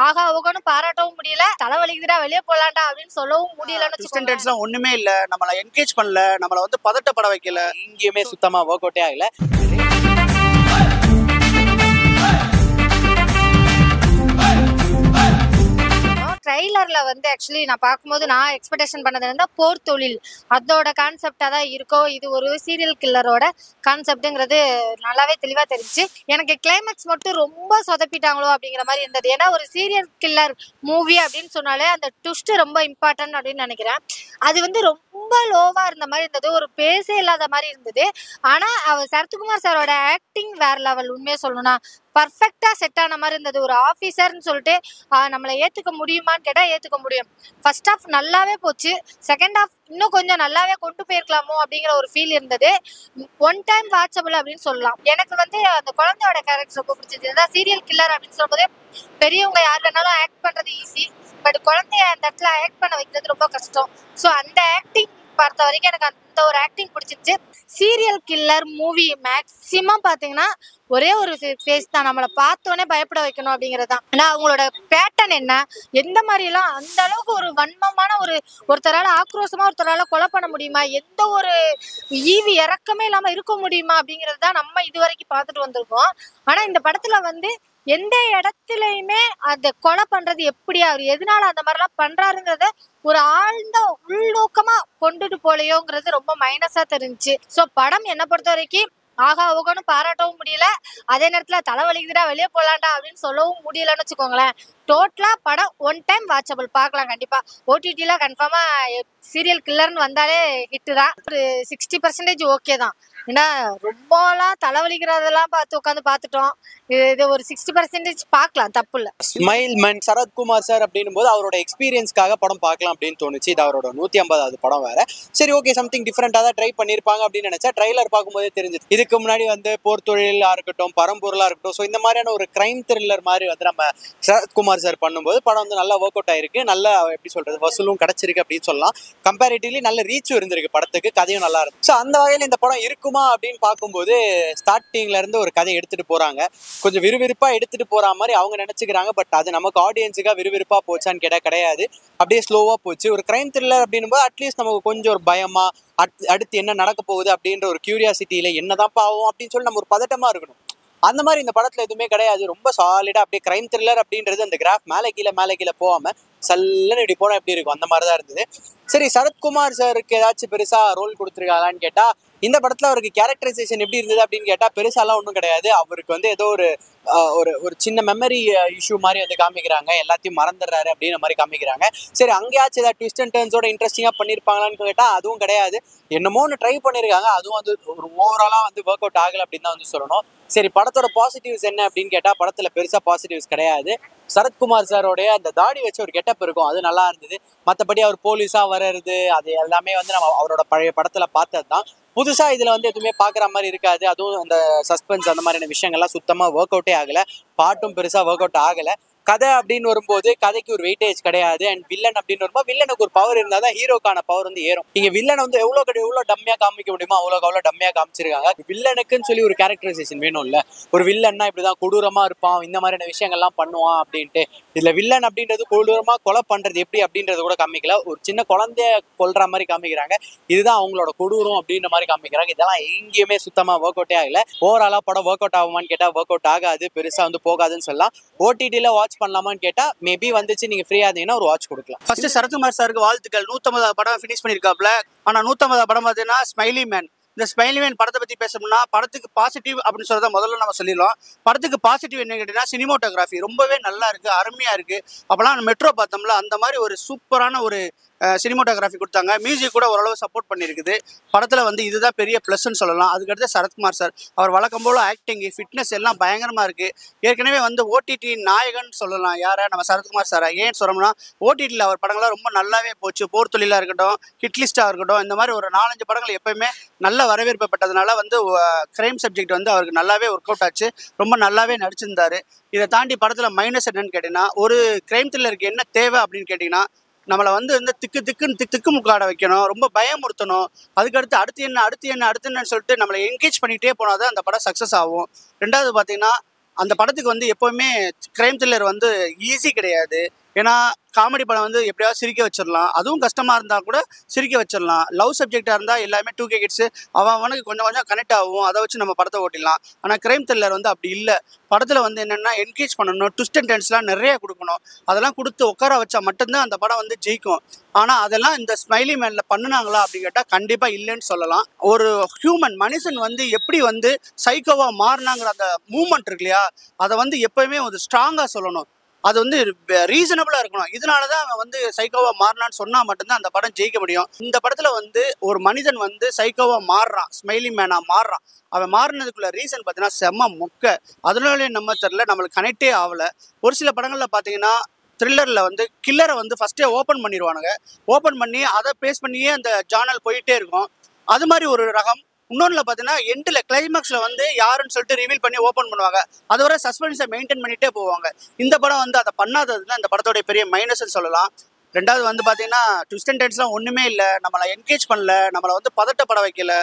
ஆகா ஓகோன்னு பாராட்டவும் முடியல, தலைவலிக்குதுடா வெளியே போலாம்டா அப்படின்னு சொல்லவும் முடியலன்னு வச்சுக்கோங்களேன். ஒண்ணுமே இல்ல, நம்மள என்கேஜ் பண்ணல, நம்மள வந்து பதட்டப்பட வைக்கல, எங்கேயுமே சுத்தமா ஒர்க் அவுட்டே ஆகல. ட்ரெய்லர்ல வந்து ஆக்சுவலி நான் பார்க்கும்போது நான் எக்ஸ்பெக்டேஷன் பண்ணது வந்து போர் தொழில் அதோட கான்செப்டா தான் இருக்கோ, இது ஒரு சீரியல் கில்லரோட கான்செப்ட்ங்கிறது நல்லாவே தெளிவா தெரிஞ்சு. எனக்கு கிளைமேக்ஸ் மட்டும் ரொம்ப சொதப்பிட்டாங்களோ அப்படிங்கிற மாதிரி இருந்தது. ஏன்னா ஒரு சீரியல் கில்லர் மூவி அப்படின்னு சொன்னாலே அந்த ட்விஸ்ட் ரொம்ப இம்பார்ட்டன்ட் அப்படின்னு நினைக்கிறேன். அது வந்து ரொம்ப லோவா இருந்த மாதிரி இருந்தது, ஒரு பேஸே இல்லாத மாதிரி இருந்தது. ஆனா அவர் சரத்குமார் சாரோட ஆக்டிங் வேற லெவல். உண்மையை சொல்லணும்னா பர்ஃபெக்டா செட் ஆன மாதிரி இருந்தது. ஒரு ஆஃபீஸர்னு சொல்லிட்டு நம்மளை ஏத்துக்க முடியுமான்னு கேட்டா ஏத்துக்க முடியும். ஃபர்ஸ்ட் ஹாஃப் நல்லாவே போச்சு, செகண்ட் ஹாஃப் இன்னும் கொஞ்சம் நல்லாவே கொண்டு போயிருக்கலாமோ அப்படிங்கிற ஒரு ஃபீல் இருந்தது. ஒன் டைம் வாட்சபிள் அப்படின்னு சொல்லலாம். எனக்கு வந்து அந்த குழந்தையோட கேரக்டர் ரொம்ப பிடிச்சது. அதான் சீரியல் கில்லர் அப்படின்னு சொல்லும்போது பெரியவங்க யார் வேணாலும் ஆக்ட் பண்றது ஈஸி, பட் குழந்தைய அந்த இடத்துல ஆக்ட் பண்ண வைக்கிறது ரொம்ப கஷ்டம். ஸோ அந்த ஆக்டிங் பார்த்த வரைக்கும் எனக்கு அந்த ஒரு ஆக்டிங் பிடிச்சிருச்சு. சீரியல் கில்லர் மூவி மேக்சிமம் பாத்தீங்கன்னா ஒரே ஒரு ஃபேஸ் தான், நம்மளை பார்த்தோன்னே பயப்பட வைக்கணும் அப்படிங்கிறது தான். ஏன்னா அவங்களோட பேட்டர்ன் என்ன, எந்த மாதிரி எல்லாம் அந்த அளவுக்கு ஒரு வன்மமான ஒருத்தரால ஆக்ரோஷமா ஒருத்தரால கொலை பண்ண முடியுமா, எந்த ஒரு ஈவி இறக்கமே இல்லாம இருக்க முடியுமா அப்படிங்கிறது தான் நம்ம இது வரைக்கும் பார்த்துட்டு வந்திருக்கோம். ஆனா இந்த படத்துல வந்து எந்த இடத்துலயுமே அந்த கொலை பண்றது எப்படி, அவர் எதனால அந்த மாதிரிலாம் பண்றாருங்கிறத ஒரு ஆழ்ந்த உள்நோக்கமா கொண்டுட்டு போலையோங்கிறது ரொம்ப மைனஸா தெரிஞ்சுச்சு. ஸோ படம் என்னை பொறுத்த வரைக்கும் ஆகா ஓகோன்னு பாராட்டவும் முடியல, அதே நேரத்துல தலைவலிக்குதுடா வெளியே போலாம்டா அப்படின்னு சொல்லவும் முடியலன்னு வச்சுக்கோங்களேன். டோட்டலா படம் ஒன் டைம் வாட்சபிள், பார்க்கலாம் கண்டிப்பா. ஓடிடில கன்ஃபார்மா சீரியல் கில்லர்னு வந்தாலே ஹிட்டு தான். ஒரு 60% ஓகே தான். ஏன்னா ரொம்பலாம் தலைவலிக்கிறதெல்லாம் பார்த்து உட்காந்து பார்த்துட்டோம். இது ஒரு 60% பார்க்கலாம், தப்பு இல்லை. ஸ்மைல் மேன் சரத்குமார் சார் அப்படின்னும் போது அவரோட எக்ஸ்பீரியன்ஸ்க்காக படம் பார்க்கலாம் அப்படின்னு தோணுச்சு. இது அவரோட 150வது படம் வேற. சரி ஓகே, சம்திங் டிஃப்ரெண்டாக தான் ட்ரை பண்ணியிருப்பாங்க அப்படின்னு நினைச்சா ட்ரைலர் பார்க்கும்போதே தெரிஞ்சது. இதுக்கு முன்னாடி வந்து போர் தொழிலா இருக்கட்டும், பரம்பொருளா இருக்கட்டும், ஸோ இந்த மாதிரியான ஒரு கிரைம் த்ரில்லர் மாதிரி வந்து நம்ம சரத்குமார் சார் பண்ணும்போது படம் வந்து நல்லா ஒர்க் அவுட் ஆயிருக்கு. நல்லா எப்படி சொல்றது, வசூலும் கிடைச்சிருக்கு அப்படின்னு சொல்லலாம். கம்பேரிட்டிவ்லி நல்ல ரீச்சும் இருந்திருக்கு படத்துக்கு, கதையும் நல்லா இருக்கு. ஸோ அந்த வகையில் இந்த படம் இருக்குமா அப்படின்னு பார்க்கும்போது ஸ்டார்டிங்ல இருந்து ஒரு கதை எடுத்துட்டு போறாங்க, கொஞ்சம் விறுவிறுப்பா எடுத்துட்டு போற மாதிரி அவங்க நினைச்சுக்கிறாங்க. பட் அது நமக்கு ஆடியன்ஸுக்காக விறுவிறுப்பா போச்சான்னு கேட்டா கிடையாது, அப்படியே ஸ்லோவா போச்சு. ஒரு கிரைம் த்ரில்லர் அப்படின்னும் போது அட்லீஸ்ட் நமக்கு கொஞ்சம் ஒரு பயமா, அடுத்து என்ன நடக்க போகுது அப்படின்ற ஒரு கியூரியாசிட்டியில என்னதான் பாவம் அப்படின்னு சொல்லி நம்ம ஒரு பதட்டமா இருக்கணும். அந்த மாதிரி இந்த படத்துல எதுவுமே கிடையாது. ரொம்ப சாலிடா அப்படியே கிரைம் த்ரில்லர் அப்படின்றது அந்த கிராஃப் மேலே கீழே போகாம சல்லுன்னு இப்படி போனா எப்படி இருக்கும் அந்த மாதிரிதான் இருந்தது. சரி, சரத்குமார் சாருக்கு ஏதாச்சும் பெருசா ரோல் கொடுத்துருக்காங்களான்னு கேட்டா இந்த படத்துல அவருக்கு கேரக்டரைசேஷன் எப்படி இருந்தது அப்படின்னு கேட்டா பெருசாலாம் ஒன்றும் கிடையாது. அவருக்கு வந்து ஏதோ ஒரு சின்ன மெமரி இஷ்யூ மாதிரி வந்து காமிக்கிறாங்க, எல்லாத்தையும் மறந்துடுறாரு அப்படின்ற மாதிரி காமிக்கிறாங்க. சரி, அங்கேயாச்சும் ஏதாவது ட்விஸ்ட் அண்ட் டர்ன்ஸோட இன்ட்ரெஸ்டிங்கா பண்ணிருப்பாங்களான்னு கேட்டா அதுவும் கிடையாது. என்னமோ ஒன்று ட்ரை பண்ணிருக்காங்க, அதுவும் வந்து ஒரு ஓவராலா வந்து ஒர்க் அவுட் ஆகல அப்படின்னு தான் வந்து சொல்லணும். சரி, படத்தோட பாசிட்டிவ்ஸ் என்ன அப்படின்னு கேட்டா படத்துல பெருசா பாசிட்டிவ்ஸ் கிடையாது. சரத்குமார் சாரோடைய அந்த தாடி வச்சு ஒரு கெட்டப் இருக்கும், அது நல்லா இருந்தது. மற்றபடி அவர் போலீஸா வர்றது அது எல்லாமே வந்து நம்ம அவரோட பழைய படத்துல பார்த்தது தான். புதுசா இதுல வந்து எதுவுமே பாக்குற மாதிரி இருக்காது. அதுவும் அந்த சஸ்பென்ஸ் அந்த மாதிரியான விஷயங்கள்லாம் சுத்தமா ஒர்க் அவுட்டே ஆகல. பாட்டும் பெருசா ஒர்க் அவுட் ஆகல. கதை அப்படின்னு வரும்போது கதைக்கு ஒரு வெயிட்டேஜ் கிடையாது. அண்ட் வில்லன் அப்படின்னு வரும்போது வில்லனுக்கு ஒரு பவர் இருந்தால் தான் ஹீரோக்கான பவர் வந்து ஏறும். நீங்க வில்லனை வந்து எவ்வளோ டம்மியா காமிக்க முடியுமோ அவ்வளோ டம்மியா காமிச்சிருக்காங்க. வில்லனுக்குன்னு சொல்லி ஒரு கேரக்டரைசேஷன் வேணும் இல்ல. ஒரு வில்லன்னா இப்படிதான் கொடூரமா இருப்பான், இந்த மாதிரியான விஷயங்கள்லாம் பண்ணுவான் அப்படின்ட்டு. இதுல வில்லன் அப்படின்றது கொடூரமா கொலை பண்றது எப்படி அப்படின்றது கூட காமிக்கல. ஒரு சின்ன குழந்தைய கொல்ற மாதிரி காமிக்கிறாங்க, இதுதான் அவங்களோட கொடூரம் அப்படின்ற மாதிரி காமிக்கிறாங்க. இதெல்லாம் எங்கேயுமே சுத்தமா ஒர்க் அவுட்டே ஆகல. ஓவராலா படம் ஒர்க் அவுட் ஆகுமான்னு கேட்டா ஒர்க் அவுட் ஆகாது, பெருசா வந்து போகாதுன்னு சொல்லலாம். ஓடிடில வாட்ச் பண்ணலாமான்னு கேட்டா மேபி வந்துச்சு, நீங்க ஃப்ரீயா இருந்தீங்கன்னா ஒரு வாட்ச் கொடுக்கலாம். ஃபர்ஸ்ட் சரத்குமார் சாருக்கு வாழ்த்துக்கள். 150 படம் ஃபினிஷ் பண்ணிருக்காப்ல. ஆனா 150 படம் பார்த்தீங்கன்னா ஸ்மைலி மேன். இந்த ஸ்மைலி மேன் படத்தை பத்தி பேசணும்னா படத்துக்கு பாசிட்டிவ் அப்படின்னு சொல்றத முதல்ல நம்ம சொல்லிடலாம். படத்துக்கு பாசிட்டிவ் என்ன கேட்டீங்கன்னா சினிமோட்டோகிராஃபி ரொம்பவே நல்லா இருக்கு, அருமையா இருக்கு. அப்பெல்லாம் மெட்ரோ பார்த்தோம்ல, அந்த மாதிரி ஒரு சூப்பரான ஒரு சினிமோட்டோகிராஃபி கொடுத்தாங்க. மியூசிக் கூட ஓரளவு சப்போர்ட் பண்ணியிருக்குது. படத்தில் வந்து இதுதான் பெரிய ப்ளஸ்ன்னு சொல்லலாம். அதுக்கடுத்து சரத்குமார் சார் அவர் வழக்கம் போல் ஆக்டிங், ஃபிட்னஸ் எல்லாம் பயங்கரமாக இருக்குது. ஏற்கனவே வந்து ஓடிடி நாயகன் சொல்லலாம் யாரை, நம்ம சரத்குமார் சாரை. ஏன் சொல்கிறோம்னா ஓடிடியில் அவர் படங்கள்லாம் ரொம்ப நல்லாவே போச்சு. போர் தொழிலாக இருக்கட்டும், ஹிட்லிஸ்டாக இருக்கட்டும், இந்த மாதிரி ஒரு 4-5 படங்கள் எப்போயுமே நல்ல வரவேற்பு பெற்றதுனால வந்து கிரைம் சப்ஜெக்ட் வந்து அவருக்கு நல்லாவே ஒர்க் அவுட் ஆச்சு. ரொம்ப நல்லாவே நடிச்சிருந்தாரு. இதை தாண்டி படத்தில் மைனஸ் என்னன்னு கேட்டிங்கன்னா, ஒரு கிரைம் த்ரில்லருக்கு என்ன தேவை அப்படின்னு கேட்டிங்கன்னா நம்மளை வந்து திக்கு முக்காட வைக்கணும், ரொம்ப பயமுறுத்தணும். அதுக்கடுத்து அடுத்து என்னன்னு சொல்லிட்டு நம்மளை என்கேஜ் பண்ணிகிட்டே போனால் தான் அந்த படம் சக்ஸஸ் ஆகும். ரெண்டாவது பார்த்தீங்கன்னா அந்த படத்துக்கு வந்து எப்போவுமே கிரைம் த்ரில்லர் வந்து ஈஸி கிடையாது. ஏன்னா காமெடி படம் வந்து எப்படியாவது சிரிக்க வச்சிடலாம், அதுவும் கஷ்டமாக இருந்தால் கூட சிரிக்க வச்சிடலாம். லவ் சப்ஜெக்டாக இருந்தால் எல்லாமே 2K கிட்ஸு அவனுக்கு கொஞ்சம் கொஞ்சம் கனெக்ட் ஆகும், அதை வச்சு நம்ம படத்தை ஓட்டிடலாம். ஆனால் கிரைம் த்ரில்லர் வந்து அப்படி இல்லை. படத்தில் வந்து என்னென்னா என்கேஜ் பண்ணணும், ட்விஸ்ட் அண்ட் டர்ன்ஸ்லாம் நிறைய கொடுக்கணும். அதெல்லாம் கொடுத்து உட்கார வச்சா மட்டும்தான் அந்த படம் வந்து ஜெயிக்கும். ஆனால் அதெல்லாம் இந்த ஸ்மைலி மேனில் பண்ணுனாங்களா அப்படின்னு கேட்டால் கண்டிப்பாக இல்லைன்னு சொல்லலாம். ஒரு ஹியூமன் மனுஷன் வந்து எப்படி வந்து சைக்கோவாக மாறினாங்கிற அந்த மூமெண்ட் இருக்கு இல்லையா, அதை வந்து எப்போயுமே ஒரு ஸ்ட்ராங்காக சொல்லணும். அது வந்து ரீசனபிளாக இருக்கணும். இதனால தான் அவன் வந்து சைக்கோவாக மாறினான்னு சொன்னால் மட்டும்தான் அந்த படம் ஜெயிக்க முடியும். இந்த படத்தில் வந்து ஒரு மனிதன் வந்து சைக்கோவாக மாறுறான், ஸ்மைலி மேனாக மாறுறான். அவன் மாறினதுக்குள்ள ரீசன் பார்த்தீங்கன்னா செம்ம மொக்க. அதனாலே நம்ம தெரில, நம்மளுக்கு கனெக்டே ஆகலை. ஒரு சில படங்களில் பார்த்தீங்கன்னா த்ரில்லரில் வந்து கில்லரை வந்து ஃபஸ்ட்டே ஓப்பன் பண்ணிடுவானுங்க. ஓப்பன் பண்ணி அதை பேஸ் பண்ணியே அந்த ஜானல் போயிட்டே இருக்கும். அது மாதிரி ஒரு ரகம். இன்னொன்றில் பார்த்தீங்கன்னா எண்டில் கிளைமேக்ஸில் வந்து யாருன்னு சொல்லிட்டு ரிவீல் பண்ணி ஓப்பன் பண்ணுவாங்க. அது வரை சஸ்பென்ஸை மெயின்டைன் பண்ணிகிட்டே போவாங்க. இந்த படம் வந்து அதை பண்ணாதது தான் இந்த படத்தோடைய பெரிய மைனஸ்ன்னு சொல்லலாம். ரெண்டாவது வந்து பார்த்தீங்கன்னா ட்விஸ்ட் அண்ட் டர்ன்ஸ்லாம் ஒன்றுமே இல்லை, நம்மளை என்கேஜ் பண்ணல, நம்மளை வந்து பதட்டப்பட வைக்கல.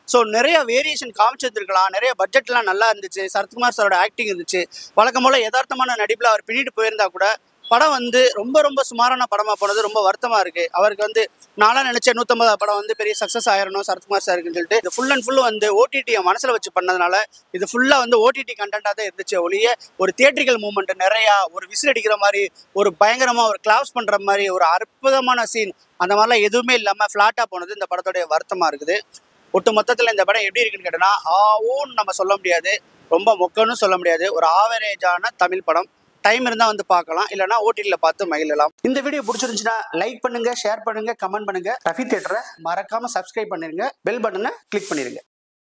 ஸோ நிறைய வேரியேஷன் காமிச்சிருந்துருக்கலாம், நிறைய பட்ஜெட்லாம் நல்லா இருந்துச்சு, சரத்குமார் சாரோட ஆக்டிங் இருந்துச்சு. வழக்கம் போல் யதார்த்தமான நடிப்பில் அவர் பின்னிட்டு போயிருந்தா கூட படம் வந்து ரொம்ப ரொம்ப சுமாரான படமாக போனது ரொம்ப வருத்தமாக இருக்குது. அவருக்கு வந்து நாளாக நினச்ச 150 படம் வந்து பெரிய சக்ஸஸ் ஆயிரணும் சரத்குமார் சாருக்குன்னு சொல்லிட்டு இது ஃபுல் அண்ட் ஃபுல்லு வந்து ஓடிடியை மனசில் வச்சு பண்ணதுனால இது ஃபுல்லாக வந்து ஓடிடி கண்டென்ட்டாக தான் இருந்துச்சு ஒழிய ஒரு தியேட்ரிக்கல் மூமெண்ட் நிறையா, ஒரு விசில் அடிக்கிற மாதிரி, ஒரு பயங்கரமாக ஒரு கிளாப்ஸ் பண்ணுற மாதிரி, ஒரு அற்புதமான சீன், அந்த மாதிரிலாம் எதுவுமே இல்லாமல் ஃப்ளாட்டாக போனது இந்த படத்தோடைய வருத்தமாக இருக்குது. ஒட்டு மொத்தத்தில் இந்த படம் எப்படி இருக்குன்னு கேட்டோன்னா ஆவோன்னு நம்ம சொல்ல முடியாது, ரொம்ப மொக்கன்னு சொல்ல முடியாது. ஒரு ஆவரேஜான தமிழ் படம். டைம் இருந்தால் வந்து பார்க்கலாம், இல்லைனா ஓடிடியில் பார்த்து மகிழலாம். இந்த வீடியோ பிடிச்சிருந்துச்சுன்னா லைக் பண்ணுங்க, ஷேர் பண்ணுங்க, கமெண்ட் பண்ணுங்க. ரஃபி தியேட்டரை மறக்காம சப்ஸ்கிரைப் பண்ணிருங்க, பெல் பட்டனை கிளிக் பண்ணிருங்க.